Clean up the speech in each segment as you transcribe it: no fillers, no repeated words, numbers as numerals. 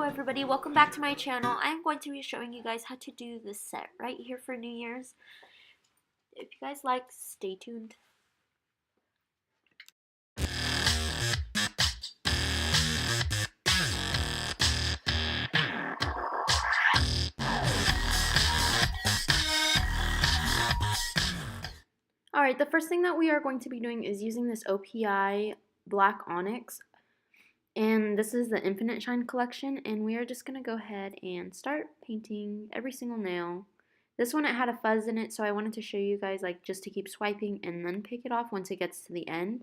everybody, welcome back to my channel. I am going to be showing you guys how to do this set right here for New Year's. If you guys like, stay tuned. Alright, the first thing that we are going to be doing is using this OPI Black Onyx. And this is the Infinite Shine collection, and we are just going to go ahead and start painting every single nail. This one, it had a fuzz in it, so I wanted to show you guys like just to keep swiping and then pick it off once it gets to the end.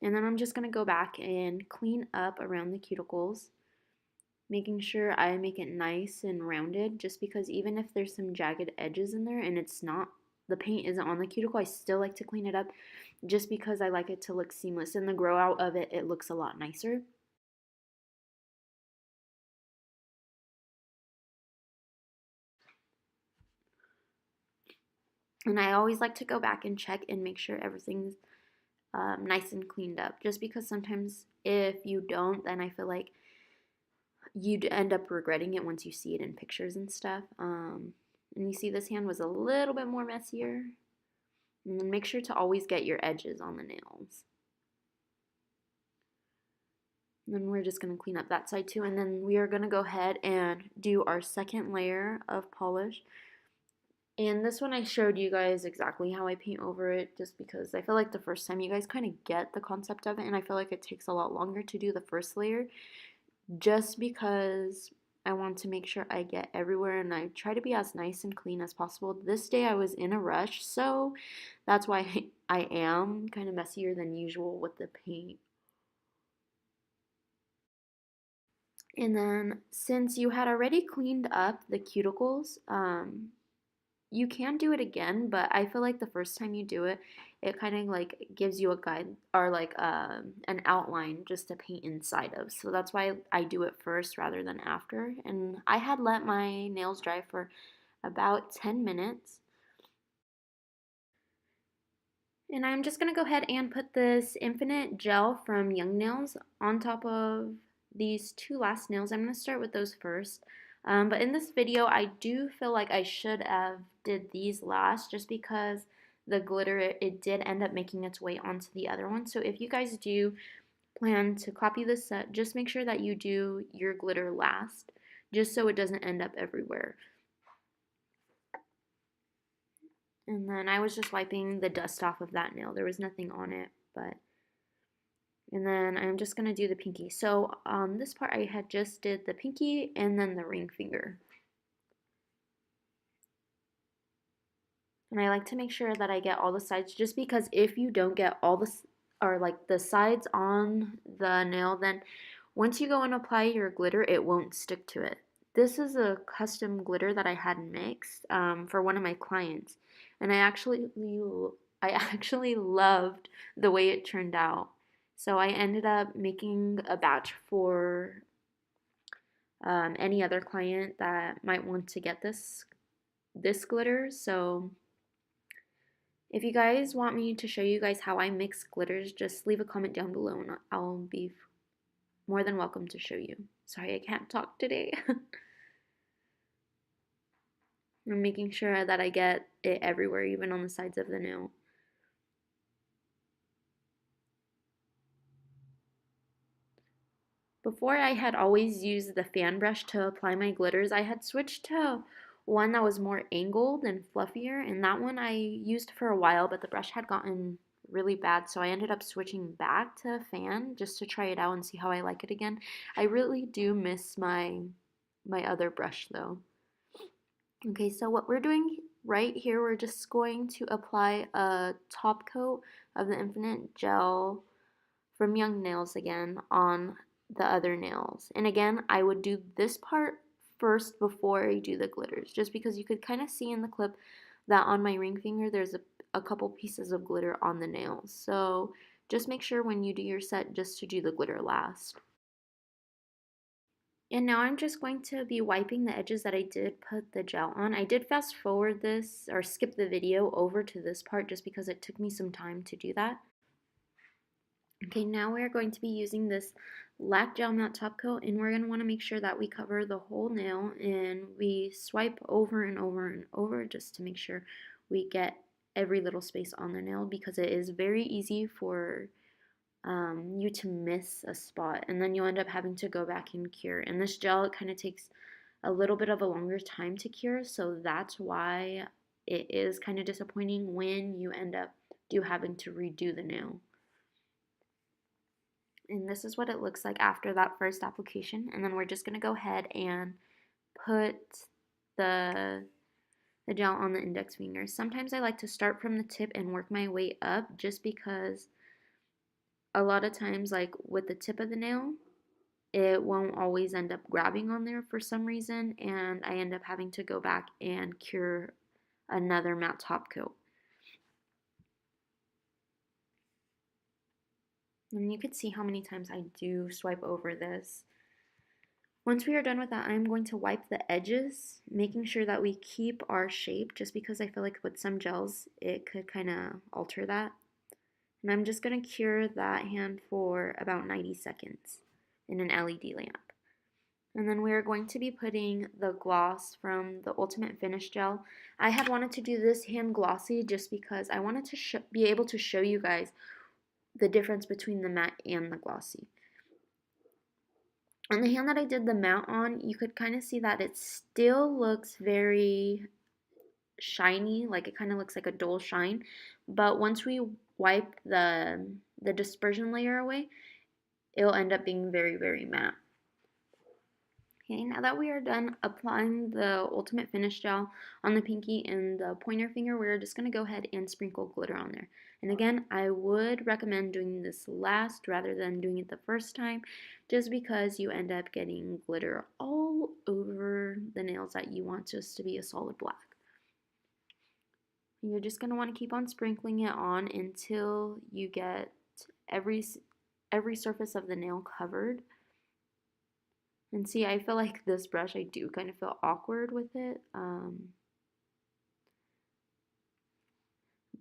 And then I'm just going to go back and clean up around the cuticles, making sure I make it nice and rounded, just because even if there's some jagged edges in there and it's not, the paint isn't on the cuticle, I still like to clean it up just because I like it to look seamless. And the grow out of it, it looks a lot nicer. And I always like to go back and check and make sure everything's nice and cleaned up. Just because sometimes if you don't, then I feel like you'd end up regretting it once you see it in pictures and stuff. And you see this hand was a little bit more messier. And then make sure to always get your edges on the nails. And then we're just going to clean up that side too. And then we are going to go ahead and do our second layer of polish. And this one I showed you guys exactly how I paint over it, just because I feel like the first time you guys kind of get the concept of it, and I feel like it takes a lot longer to do the first layer just because I want to make sure I get everywhere and I try to be as nice and clean as possible. This day I was in a rush, so that's why I am kind of messier than usual with the paint. And then since you had already cleaned up the cuticles, you can do it again, but I feel like the first time you do it, it kind of like gives you a guide or like an outline just to paint inside of. So that's why I do it first rather than after. And I had let my nails dry for about 10 minutes. And I'm just going to go ahead and put this Infinite Gel from Young Nails on top of these two last nails. I'm going to start with those first. But in this video, I do feel like I should have did these last just because the glitter, it did end up making its way onto the other one. So if you guys do plan to copy this set, just make sure that you do your glitter last, just so it doesn't end up everywhere. And then I was just wiping the dust off of that nail. There was nothing on it, but... And then I'm just going to do the pinky. So on this part, I had just did the pinky and then the ring finger. And I like to make sure that I get all the sides, just because if you don't get all the, or like the sides on the nail, then once you go and apply your glitter, it won't stick to it. This is a custom glitter that I had mixed for one of my clients. And I actually loved the way it turned out. So I ended up making a batch for any other client that might want to get this glitter. So if you guys want me to show you guys how I mix glitters, just leave a comment down below and I'll be more than welcome to show you. Sorry, I can't talk today. I'm making sure that I get it everywhere, even on the sides of the nail. Before, I had always used the fan brush to apply my glitters. I had switched to one that was more angled and fluffier, and that one I used for a while, but the brush had gotten really bad, so I ended up switching back to fan just to try it out and see how I like it again. I really do miss my other brush though. Okay, so what we're doing right here, we're just going to apply a top coat of the Infinite Gel from Young Nails again on the other nails. And again, I would do this part first before I do the glitters, just because you could kind of see in the clip that on my ring finger there's a couple pieces of glitter on the nails. So just make sure when you do your set just to do the glitter last. And now I'm just going to be wiping the edges that I did put the gel on. I did fast forward this or skip the video over to this part just because it took me some time to do that. Okay, now we're going to be using this Lac Gel Matte Top Coat, and we're going to want to make sure that we cover the whole nail and we swipe over and over and over just to make sure we get every little space on the nail, because it is very easy for you to miss a spot, and then you'll end up having to go back and cure. And this gel, it kind of takes a little bit of a longer time to cure, so that's why it is kind of disappointing when you end up having to redo the nail. And this is what it looks like after that first application. And then we're just going to go ahead and put the gel on the index finger. Sometimes I like to start from the tip and work my way up, just because a lot of times, like with the tip of the nail, it won't always end up grabbing on there for some reason, and I end up having to go back and cure another matte top coat. And you could see how many times I do swipe over this. Once we are done with that, I'm going to wipe the edges, making sure that we keep our shape, just because I feel like with some gels, it could kind of alter that. And I'm just going to cure that hand for about 90 seconds in an LED lamp. And then we are going to be putting the gloss from the Ultimate Finish Gel. I had wanted to do this hand glossy just because I wanted to be able to show you guys the difference between the matte and the glossy. On the hand that I did the matte on, you could kind of see that it still looks very shiny, like it kind of looks like a dull shine. But once we wipe the dispersion layer away, it'll end up being very, very matte. Okay, now that we are done applying the Ultimate Finish Gel on the pinky and the pointer finger, we're just going to go ahead and sprinkle glitter on there. And again, I would recommend doing this last rather than doing it the first time, just because you end up getting glitter all over the nails that you want just to be a solid black. You're just going to want to keep on sprinkling it on until you get every surface of the nail covered. And see, I feel like this brush, I do kind of feel awkward with it.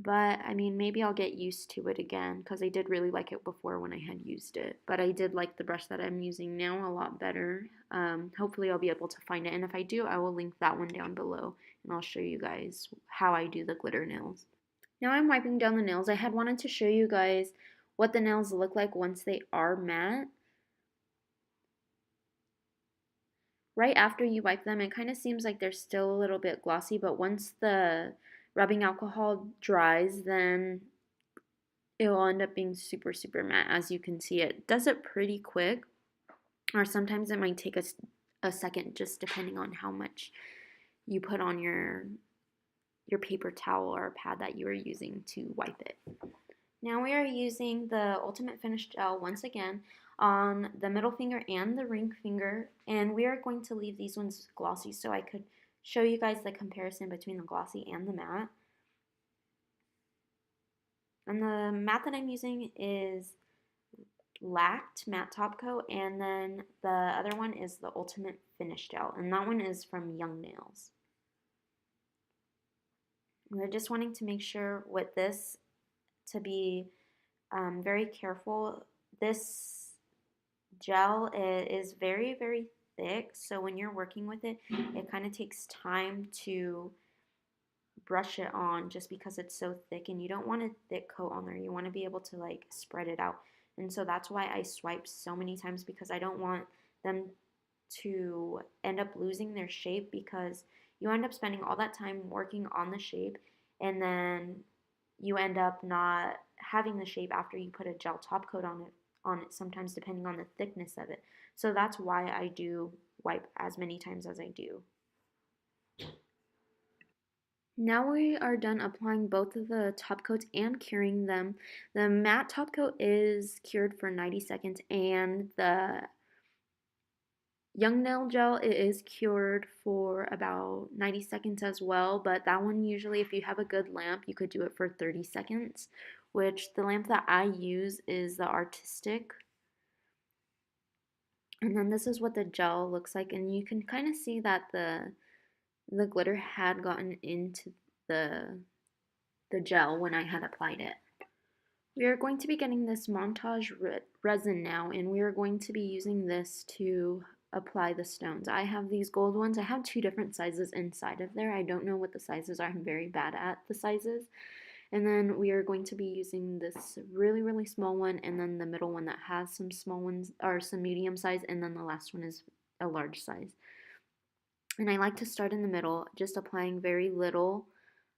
But I mean, maybe I'll get used to it again, because I did really like it before when I had used it. But I did like the brush that I'm using now a lot better. Hopefully I'll be able to find it. And if I do, I will link that one down below. And I'll show you guys how I do the glitter nails. Now I'm wiping down the nails. I had wanted to show you guys what the nails look like once they are matte. Right after you wipe them, it kind of seems like they're still a little bit glossy, but once the rubbing alcohol dries, then it'll end up being super, super matte. As you can see, it does it pretty quick, or sometimes it might take a second, just depending on how much you put on your paper towel or pad that you are using to wipe it. Now we are using the Ultimate Finish Gel once again on the middle finger and the ring finger, and we are going to leave these ones glossy so I could show you guys the comparison between the glossy and the matte. And the matte that I'm using is Lacked Matte Top Coat, and then the other one is the Ultimate Finish Gel, and that one is from Young Nails. We're just wanting to make sure with this to be very careful. This gel is very, very thick, so when you're working with it, it kind of takes time to brush it on, just because it's so thick, and you don't want a thick coat on there. You want to be able to like spread it out. And so that's why I swipe so many times, because I don't want them to end up losing their shape, because you end up spending all that time working on the shape, and then you end up not having the shape after you put a gel top coat on it sometimes, depending on the thickness of it. So that's why I do wipe as many times as I do. Now we are done applying both of the top coats and curing them. The matte top coat is cured for 90 seconds, and the Young Nail Gel, it is cured for about 90 seconds as well, but that one usually, if you have a good lamp, you could do it for 30 seconds, which the lamp that I use is the Artistic. And then this is what the gel looks like, and you can kind of see that the glitter had gotten into the gel when I had applied it. We are going to be getting this Montage resin now, and we are going to be using this to apply the stones. I have these gold ones. I have two different sizes inside of there. I don't know what the sizes are. I'm very bad at the sizes. And then we are going to be using this really, really small one, and then the middle one that has some small ones, or some medium size, and then the last one is a large size. And I like to start in the middle, just applying very little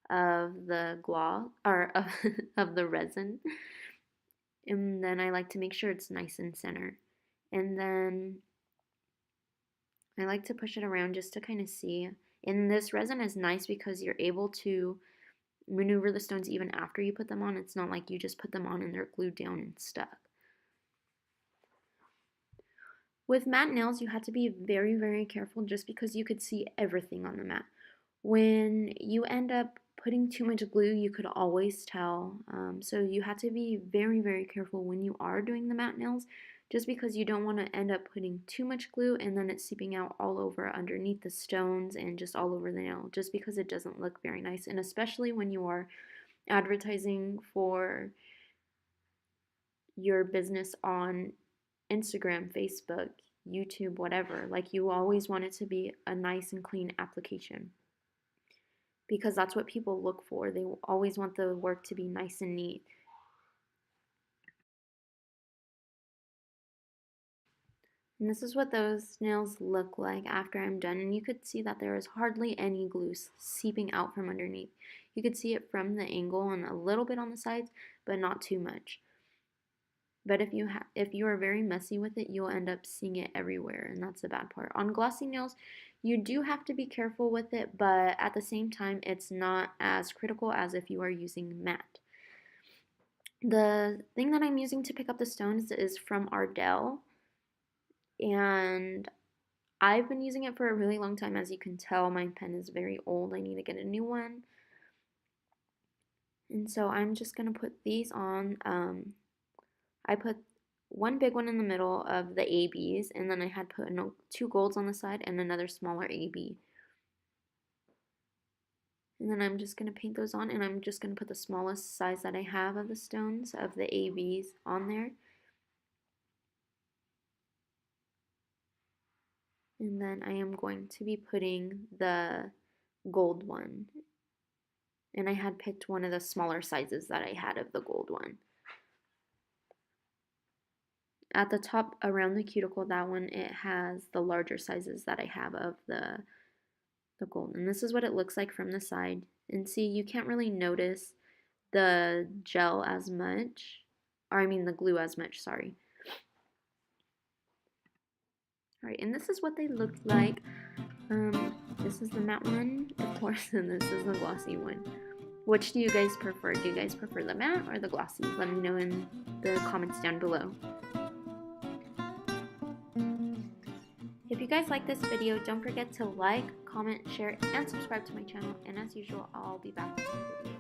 of the gloss, or of the resin. And then I like to make sure it's nice and center. And then I like to push it around just to kind of see. And this resin is nice because you're able to maneuver the stones even after you put them on. It's not like you just put them on and they're glued down and stuck. With matte nails, you have to be very, very careful just because you could see everything on the mat. When you end up putting too much glue, you could always tell. So you have to be very, very careful when you are doing the matte nails, just because you don't want to end up putting too much glue and then it's seeping out all over underneath the stones and just all over the nail, just because it doesn't look very nice. And especially when you are advertising for your business on Instagram, Facebook, YouTube, whatever. Like, you always want it to be a nice and clean application because that's what people look for. They always want the work to be nice and neat. And this is what those nails look like after I'm done. And you could see that there is hardly any glue seeping out from underneath. You could see it from the angle and a little bit on the sides, but not too much. But if you are very messy with it, you'll end up seeing it everywhere, and that's the bad part. On glossy nails, you do have to be careful with it, but at the same time, it's not as critical as if you are using matte. The thing that I'm using to pick up the stones is from Ardell, and I've been using it for a really long time. As you can tell, my pen is very old. I need to get a new one. And so I'm just going to put these on. I put one big one in the middle of the ABs, and then I had put two golds on the side and another smaller AB. And then I'm just going to paint those on, and I'm just going to put the smallest size that I have of the stones of the ABs on there. And then I am going to be putting the gold one. And I had picked one of the smaller sizes that I had of the gold one. At the top around the cuticle, that one, it has the larger sizes that I have of the gold. And this is what it looks like from the side. And see, you can't really notice the gel as much, or I mean the glue as much, sorry. Alright, and this is what they look like. This is the matte one, of course, and this is the glossy one. Which do you guys prefer? Do you guys prefer the matte or the glossy? Let me know in the comments down below. If you guys like this video, don't forget to like, comment, share, and subscribe to my channel. And as usual, I'll be back with a video.